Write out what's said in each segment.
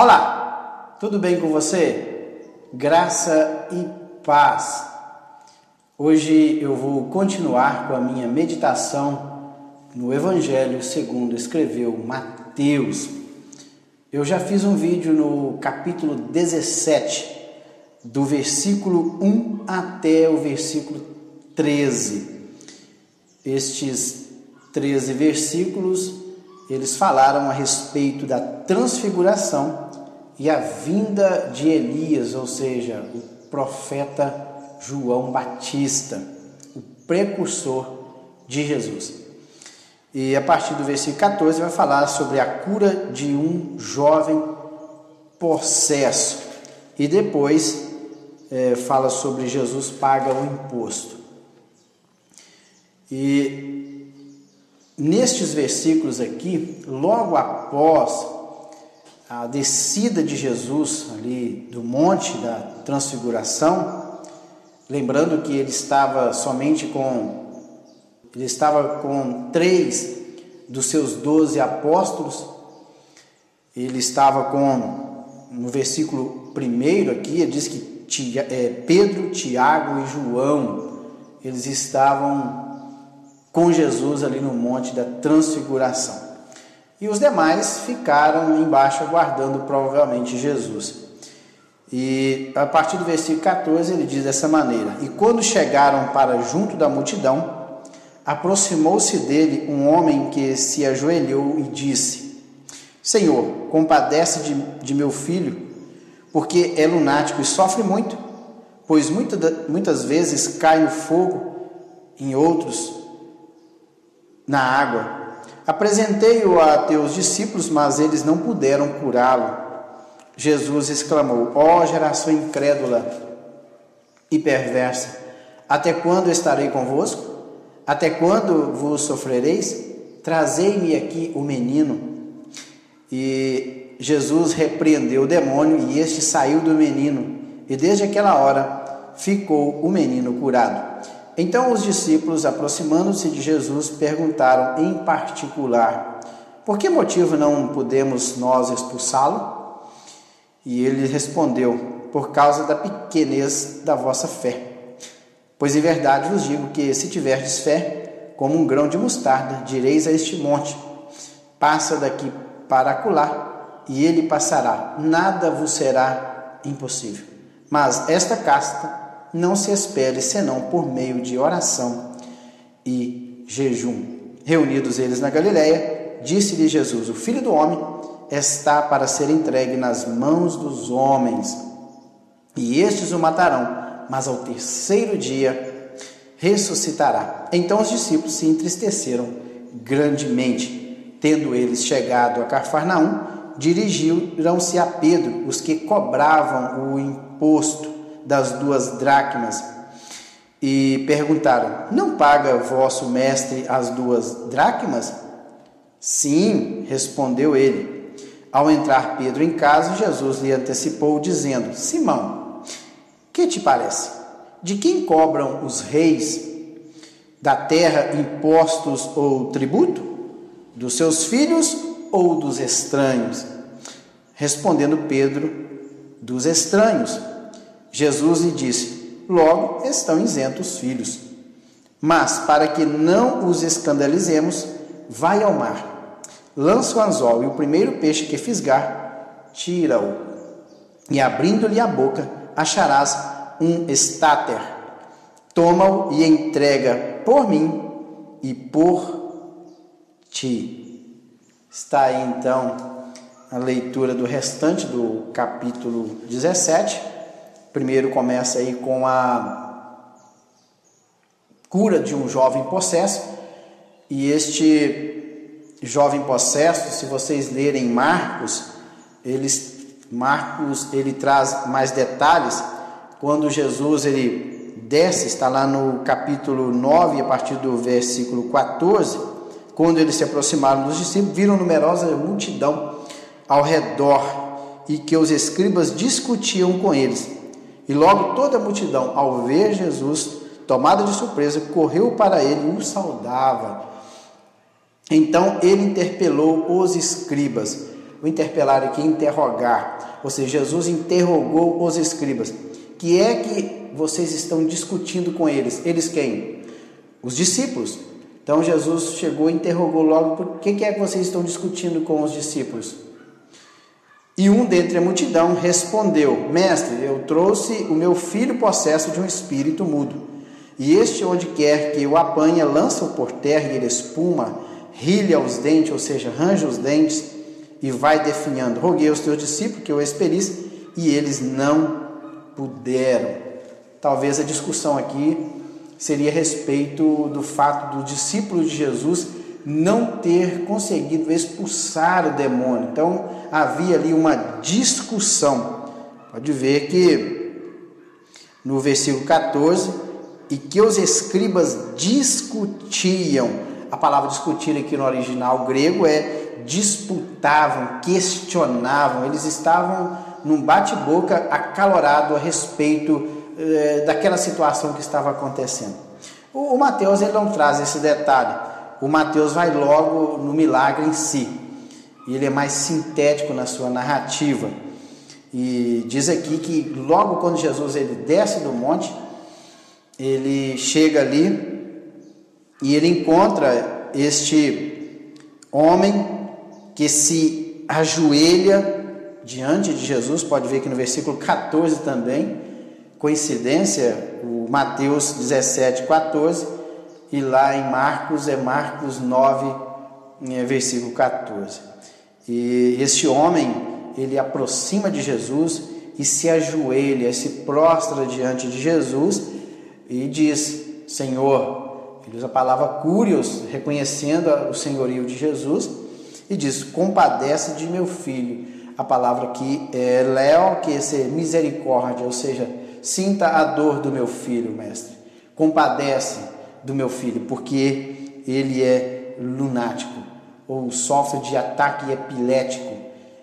Olá, tudo bem com você? Graça e paz. Hoje eu vou continuar com a minha meditação no Evangelho segundo escreveu Mateus. Eu já fiz um vídeo no capítulo 17, do versículo 1 até o versículo 13. Estes 13 versículos, eles falaram a respeito da transfiguração e a vinda de Elias, ou seja, o profeta João Batista, o precursor de Jesus. E a partir do versículo 14 vai falar sobre a cura de um jovem possesso. E depois fala sobre Jesus paga o imposto. E nestes versículos aqui, logo após a descida de Jesus ali do monte da transfiguração, lembrando que ele estava com 3 dos seus 12 apóstolos, ele estava no versículo 1 aqui, ele diz que Pedro, Tiago e João, eles estavam com Jesus ali no monte da transfiguração. E os demais ficaram embaixo aguardando provavelmente Jesus. E a partir do versículo 14 ele diz dessa maneira: E quando chegaram para junto da multidão, aproximou-se dele um homem que se ajoelhou e disse: Senhor, compadece de meu filho, porque é lunático e sofre muito, pois muitas vezes cai no fogo, em outros na água. Apresentei-o a teus discípulos, mas eles não puderam curá-lo. Jesus exclamou: Ó geração incrédula e perversa, até quando estarei convosco? Até quando vos sofrereis? Trazei-me aqui o menino. E Jesus repreendeu o demônio, e este saiu do menino, e desde aquela hora ficou o menino curado. Então os discípulos, aproximando-se de Jesus, perguntaram em particular: Por que motivo não podemos nós expulsá-lo? E ele respondeu: Por causa da pequenez da vossa fé. Pois em verdade vos digo que, se tiverdes fé, como um grão de mostarda, direis a este monte: Passa daqui para acolá, e ele passará. Nada vos será impossível. Mas esta casta não se expele senão por meio de oração e jejum. Reunidos eles na Galileia, disse-lhe Jesus: O Filho do Homem está para ser entregue nas mãos dos homens, e estes o matarão, mas ao terceiro dia ressuscitará. Então os discípulos se entristeceram grandemente. Tendo eles chegado a Cafarnaum, dirigiram-se a Pedro, os que cobravam o imposto das 2 dracmas, e perguntaram: Não paga vosso mestre as 2 dracmas? Sim, respondeu ele. Ao entrar Pedro em casa, Jesus lhe antecipou, dizendo: Simão, que te parece? De quem cobram os reis da terra impostos ou tributo? Dos seus filhos ou dos estranhos? Respondendo Pedro: Dos estranhos. Jesus lhe disse: Logo estão isentos os filhos. Mas, para que não os escandalizemos, vai ao mar, lança o anzol, e o primeiro peixe que fisgar, tira-o. E abrindo-lhe a boca, acharás um estáter. Toma-o e entrega por mim e por ti. Está aí então a leitura do restante do capítulo 17. Primeiro começa aí com a cura de um jovem possesso, e este jovem possesso, se vocês lerem Marcos, ele traz mais detalhes. Quando Jesus ele desce, está lá no capítulo 9, a partir do versículo 14, quando eles se aproximaram dos discípulos, viram numerosa multidão ao redor, e que os escribas discutiam com eles. E logo toda a multidão, ao ver Jesus, tomada de surpresa, correu para ele e o saudava. Então ele interpelou os escribas: O interpelar aqui é interrogar, ou seja, Jesus interrogou os escribas. Que é que vocês estão discutindo com eles? Eles quem? Os discípulos. Então Jesus chegou e interrogou logo: por que é que vocês estão discutindo com os discípulos? E um dentre a multidão respondeu: Mestre, eu trouxe o meu filho possesso de um espírito mudo. E este, onde quer que o apanha, lança-o por terra e ele espuma, rilha os dentes, ou seja, arranja os dentes e vai definhando. Roguei aos teus discípulos que eu expelisse e eles não puderam. Talvez a discussão aqui seria a respeito do fato do discípulo de Jesus não ter conseguido expulsar o demônio. Então havia ali uma discussão. Pode ver que no versículo 14, e que os escribas discutiam. A palavra discutir aqui no original grego é disputavam, questionavam. Eles estavam num bate-boca acalorado a respeito daquela situação que estava acontecendo. O Mateus ele não traz esse detalhe. O Mateus vai logo no milagre em si. E ele é mais sintético na sua narrativa. E diz aqui que logo quando Jesus ele desce do monte, ele chega ali e ele encontra este homem que se ajoelha diante de Jesus. Pode ver que no versículo 14 também, coincidência, o Mateus 17:14, e lá em Marcos é Marcos 9, versículo 14. E este homem, ele aproxima de Jesus e se ajoelha, se prostra diante de Jesus e diz: Senhor, ele usa a palavra curios, reconhecendo o senhorio de Jesus, e diz: compadece de meu filho. A palavra aqui é leo, que é misericórdia, ou seja, sinta a dor do meu filho, mestre. Compadece do meu filho, porque ele é lunático, ou sofre de ataque epilético.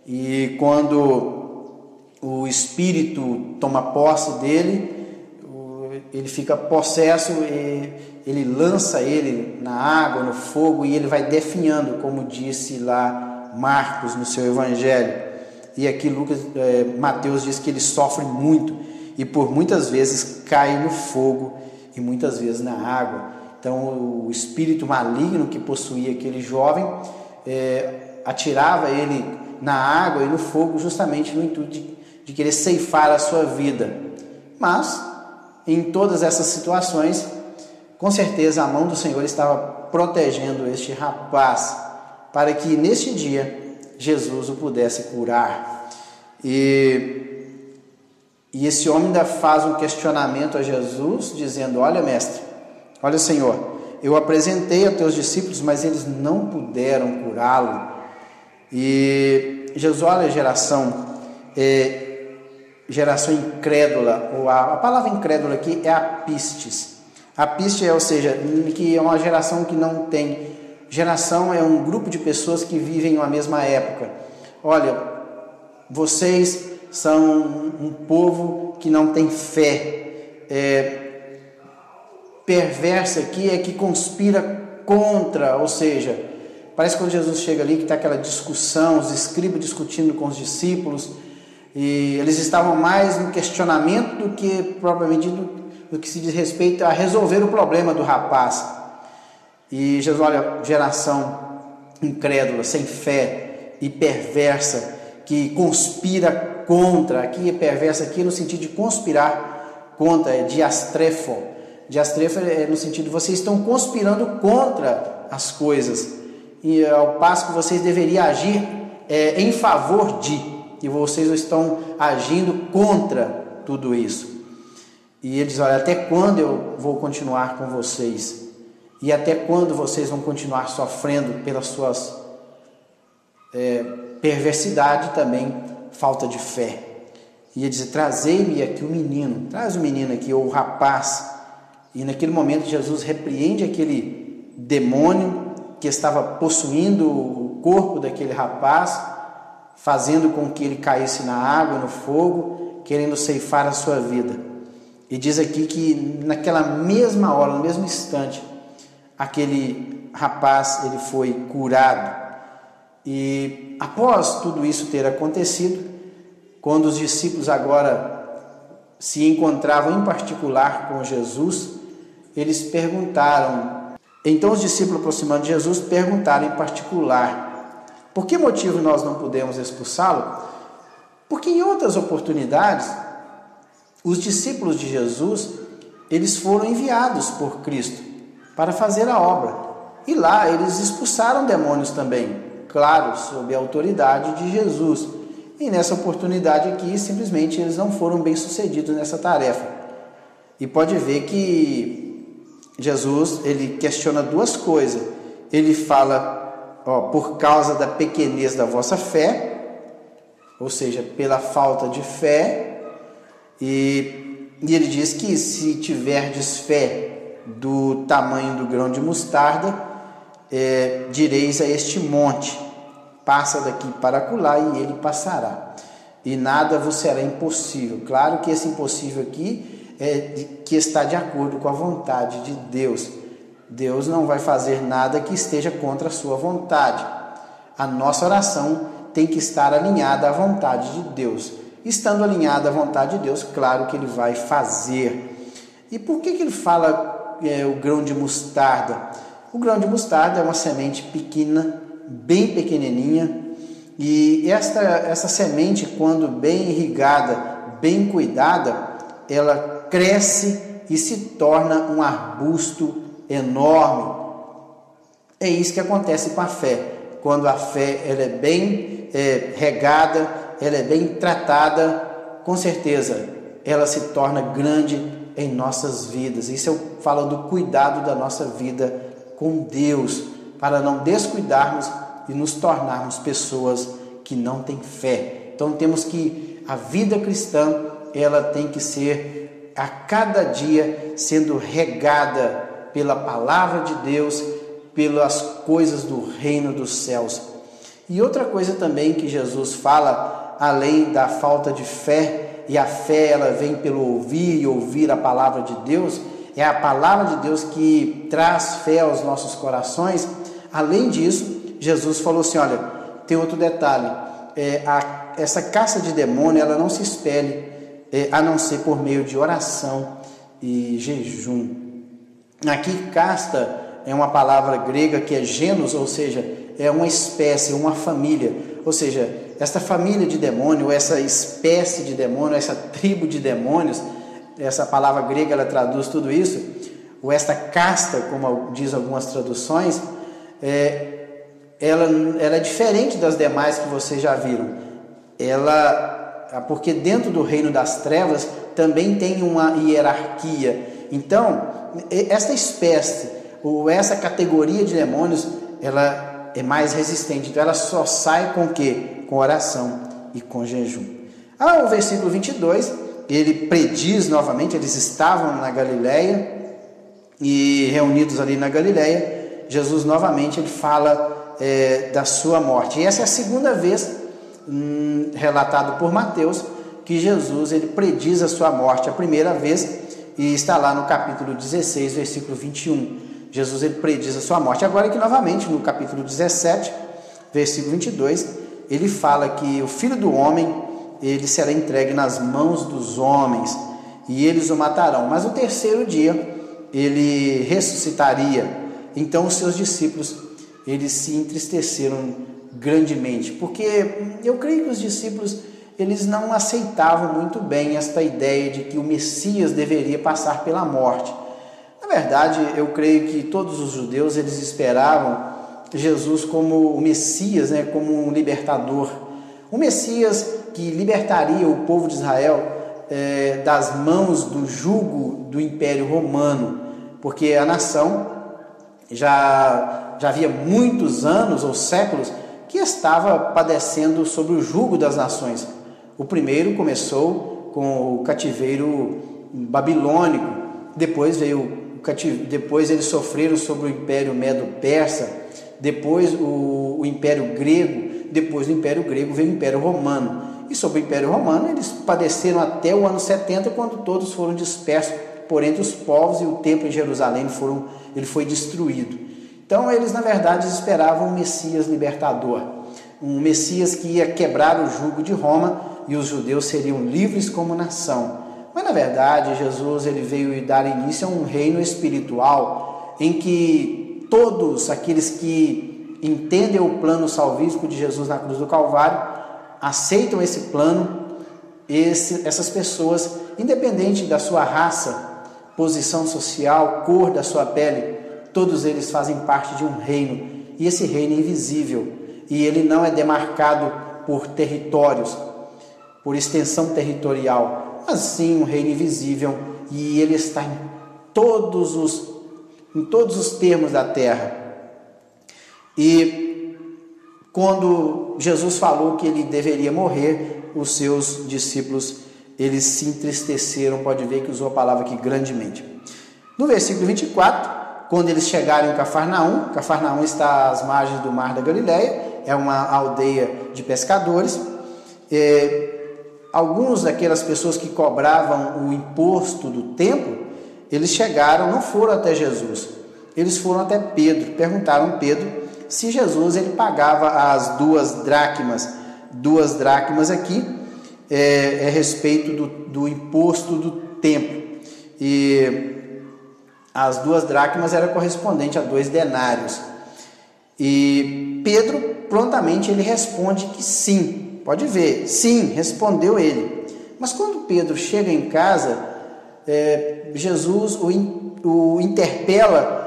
E quando o espírito toma posse dele, ele fica possesso, e ele lança ele na água, no fogo, e ele vai definhando, como disse lá Marcos no seu evangelho. E aqui Mateus diz que ele sofre muito e por muitas vezes cai no fogo e muitas vezes na água. Então o espírito maligno que possuía aquele jovem atirava ele na água e no fogo justamente no intuito de querer ceifar a sua vida. Mas em todas essas situações, com certeza a mão do Senhor estava protegendo este rapaz para que neste dia Jesus o pudesse curar. E esse homem ainda faz um questionamento a Jesus, dizendo: olha, mestre, olha, Senhor, eu apresentei a teus discípulos, mas eles não puderam curá-lo. E Jesus, olha a geração incrédula, ou a palavra incrédula aqui é apistes. Apistes ou seja, que é uma geração que não tem. Geração é um grupo de pessoas que vivem na mesma época. Olha, vocês são um povo que não tem fé. Perversa aqui é que conspira contra, ou seja, parece que quando Jesus chega ali que está aquela discussão, os escribas discutindo com os discípulos, e eles estavam mais no questionamento do que propriamente do que se diz respeito a resolver o problema do rapaz. E Jesus, olha, geração incrédula, sem fé e perversa, que conspira contra. Aqui é perversa aqui no sentido de conspirar contra, é diastrefo. Diastrefo é no sentido de vocês estão conspirando contra as coisas, e ao passo que vocês deveriam agir em favor de, e vocês estão agindo contra tudo isso. E ele diz: olha, até quando eu vou continuar com vocês? E até quando vocês vão continuar sofrendo pelas suas perversidade e também falta de fé? E ele diz: trazei-me aqui o menino, traz o menino aqui, ou o rapaz. E naquele momento Jesus repreende aquele demônio que estava possuindo o corpo daquele rapaz, fazendo com que ele caísse na água, no fogo, querendo ceifar a sua vida. E diz aqui que naquela mesma hora, no mesmo instante, aquele rapaz ele foi curado. E após tudo isso ter acontecido, quando os discípulos agora se encontravam em particular com Jesus, eles perguntaram. Então os discípulos, aproximando de Jesus, perguntaram em particular: por que motivo nós não podemos expulsá-lo? Porque em outras oportunidades, os discípulos de Jesus, eles foram enviados por Cristo para fazer a obra. E lá eles expulsaram demônios também, claro, sob a autoridade de Jesus. E nessa oportunidade aqui, simplesmente eles não foram bem-sucedidos nessa tarefa. E pode ver que Jesus, ele questiona duas coisas. Ele fala, por causa da pequenez da vossa fé, ou seja, pela falta de fé, e ele diz que se tiverdes fé do tamanho do grão de mostarda, direis a este monte: passa daqui para acolá, e ele passará, e nada vos será impossível. Claro que esse impossível aqui que está de acordo com a vontade de Deus. Deus não vai fazer nada que esteja contra a sua vontade. A nossa oração tem que estar alinhada à vontade de Deus. Estando alinhada à vontade de Deus, claro que ele vai fazer. E por que ele fala o grão de mostarda? O grão de mostarda é uma semente pequena, bem pequenininha, e essa semente, quando bem irrigada, bem cuidada, ela cresce e se torna um arbusto enorme. É isso que acontece com a fé. Quando a fé ela é bem regada, ela é bem tratada, com certeza ela se torna grande em nossas vidas. Isso eu falo do cuidado da nossa vida com Deus, para não descuidarmos e nos tornarmos pessoas que não têm fé. Então temos que, a vida cristã, ela tem que ser a cada dia sendo regada pela palavra de Deus, pelas coisas do reino dos céus. E outra coisa também que Jesus fala, além da falta de fé, e a fé ela vem pelo ouvir e ouvir a palavra de Deus, é a palavra de Deus que traz fé aos nossos corações. Além disso, Jesus falou assim, olha, tem outro detalhe, essa caça de demônio, ela não se expele, a não ser por meio de oração e jejum. Aqui, casta é uma palavra grega que é genus, ou seja, é uma espécie, uma família, ou seja, esta família de demônio, essa espécie de demônio, essa tribo de demônios, essa palavra grega ela traduz tudo isso, ou esta casta, como diz algumas traduções, ela é diferente das demais que vocês já viram. Porque dentro do reino das trevas também tem uma hierarquia. Então, esta espécie, ou essa categoria de demônios, ela é mais resistente. Então, ela só sai com o quê? Com oração e com jejum. O versículo 22, ele prediz novamente, eles estavam na Galileia, e reunidos ali na Galileia, Jesus novamente ele fala da sua morte. E essa é a segunda vez, relatado por Mateus, que Jesus ele prediz a sua morte. A primeira vez, e está lá no capítulo 16, versículo 21. Jesus ele prediz a sua morte. Agora que novamente no capítulo 17, versículo 22, ele fala que o Filho do Homem ele será entregue nas mãos dos homens e eles o matarão, mas no terceiro dia ele ressuscitaria. Então os seus discípulos eles se entristeceram grandemente, porque eu creio que os discípulos eles não aceitavam muito bem esta ideia de que o Messias deveria passar pela morte. Na verdade, eu creio que todos os judeus eles esperavam Jesus como o Messias, como um libertador, um Messias que libertaria o povo de Israel das mãos do jugo do Império Romano, porque a nação já havia muitos anos ou séculos que estava padecendo sobre o jugo das nações. O primeiro começou com o cativeiro babilônico, depois eles sofreram sobre o Império Medo-Persa, depois o Império Grego, depois do Império Grego veio o Império Romano. E sobre o Império Romano eles padeceram até o ano 70, quando todos foram dispersos por entre os povos e o templo em Jerusalém ele foi destruído. Então eles na verdade esperavam um Messias libertador. um Messias que ia quebrar o jugo de Roma e os judeus seriam livres como nação. Mas na verdade Jesus ele veio dar início a um reino espiritual em que todos aqueles que entendem o plano salvífico de Jesus na cruz do Calvário aceitam esse plano. Essas pessoas, independente da sua raça, posição social, cor da sua pele, todos eles fazem parte de um reino, e esse reino é invisível, e ele não é demarcado por territórios, por extensão territorial, mas sim um reino invisível, e ele está em todos os termos da terra. E quando Jesus falou que ele deveria morrer, os seus discípulos, eles se entristeceram, pode ver que usou a palavra aqui grandemente. No versículo 24, quando eles chegaram em Cafarnaum está às margens do Mar da Galileia, é uma aldeia de pescadores. Alguns daquelas pessoas que cobravam o imposto do templo, eles chegaram, não foram até Jesus, eles foram até Pedro, perguntaram a Pedro se Jesus ele pagava as 2 dracmas. 2 dracmas aqui é a respeito do imposto do templo, e as 2 dracmas era correspondente a 2 denários, e Pedro prontamente ele responde que sim, pode ver, sim, respondeu ele. Mas quando Pedro chega em casa, Jesus o interpela,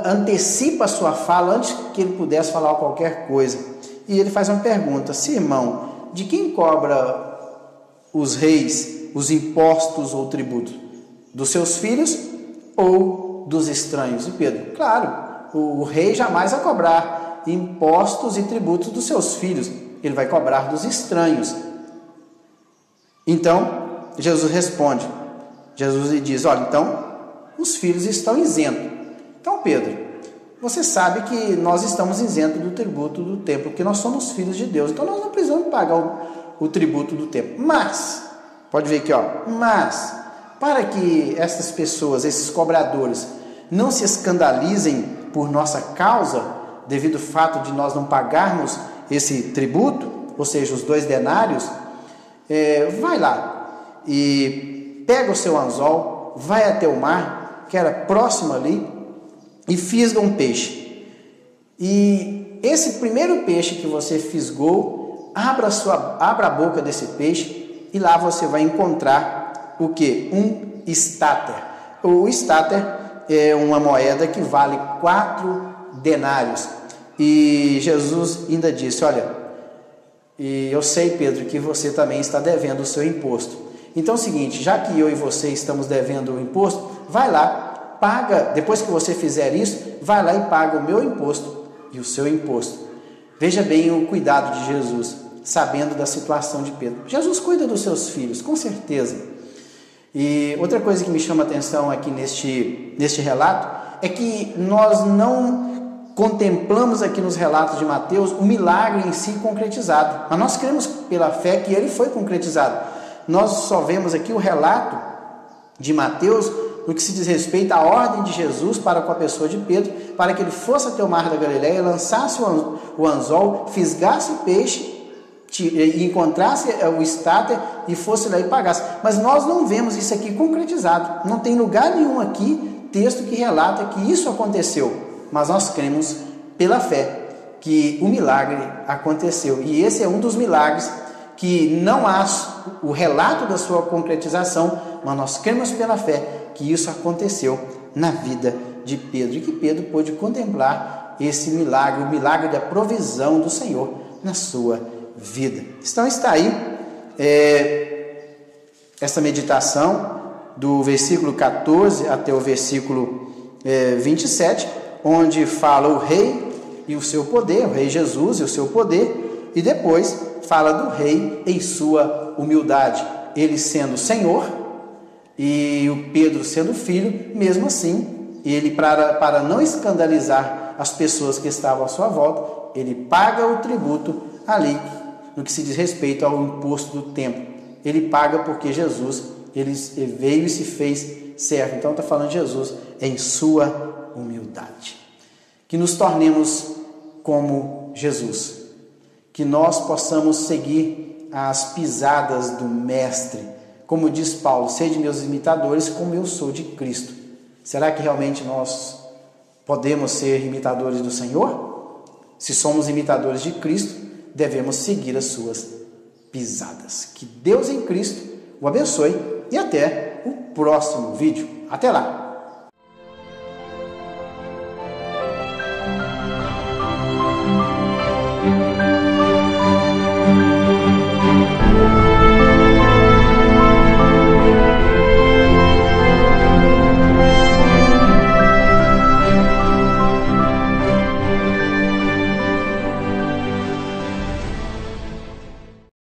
antecipa a sua fala antes que ele pudesse falar qualquer coisa. E ele faz uma pergunta: irmão, de quem cobra os reis os impostos ou tributos? Dos seus filhos ou dos estranhos? E Pedro: claro, o rei jamais vai cobrar impostos e tributos dos seus filhos, ele vai cobrar dos estranhos. Então, Jesus responde, Jesus lhe diz: olha, então, os filhos estão isentos. Então, Pedro, você sabe que nós estamos isentos do tributo do templo, porque nós somos filhos de Deus, então nós não precisamos pagar o tributo do templo. Mas, pode ver aqui, mas, para que essas pessoas, esses cobradores, não se escandalizem por nossa causa, devido ao fato de nós não pagarmos esse tributo, ou seja, os 2 denários, vai lá e pega o seu anzol, vai até o mar, que era próximo ali, e fisga um peixe. E esse primeiro peixe que você fisgou, abra a boca desse peixe, e lá você vai encontrar o que? Um estáter. O estáter é uma moeda que vale 4 denários. E Jesus ainda disse: olha, e eu sei, Pedro, que você também está devendo o seu imposto. Então é o seguinte, já que eu e você estamos devendo o imposto, vai lá, paga, depois que você fizer isso, vai lá e paga o meu imposto e o seu imposto. Veja bem o cuidado de Jesus, sabendo da situação de Pedro. Jesus cuida dos seus filhos, com certeza. E outra coisa que me chama a atenção aqui neste relato, é que nós não contemplamos aqui nos relatos de Mateus o milagre em si concretizado, mas nós cremos pela fé que ele foi concretizado. Nós só vemos aqui o relato de Mateus no que se diz respeito à ordem de Jesus para com a pessoa de Pedro, para que ele fosse até o Mar da Galileia, lançasse o anzol, fisgasse o peixe, e encontrasse o estáter e fosse lá e pagasse. Mas nós não vemos isso aqui concretizado. Não tem lugar nenhum aqui, texto que relata que isso aconteceu. Mas nós cremos pela fé que o milagre aconteceu. E esse é um dos milagres que não há o relato da sua concretização, mas nós cremos pela fé que isso aconteceu na vida de Pedro, e que Pedro pôde contemplar esse milagre, o milagre da provisão do Senhor na sua vida. Então está aí essa meditação do versículo 14 até o versículo 27, onde fala o rei e o seu poder, o rei Jesus e o seu poder, e depois fala do rei em sua humildade, ele sendo Senhor e o Pedro sendo filho. Mesmo assim, ele, para não escandalizar as pessoas que estavam à sua volta, ele paga o tributo ali, no que se diz respeito ao imposto do templo. Ele paga porque Jesus, ele veio e se fez servo. Então está falando de Jesus em sua humildade. Que nos tornemos como Jesus, que nós possamos seguir as pisadas do Mestre. Como diz Paulo, sede meus imitadores como eu sou de Cristo. Será que realmente nós podemos ser imitadores do Senhor? Se somos imitadores de Cristo, devemos seguir as suas pisadas. Que Deus em Cristo o abençoe e até o próximo vídeo. Até lá!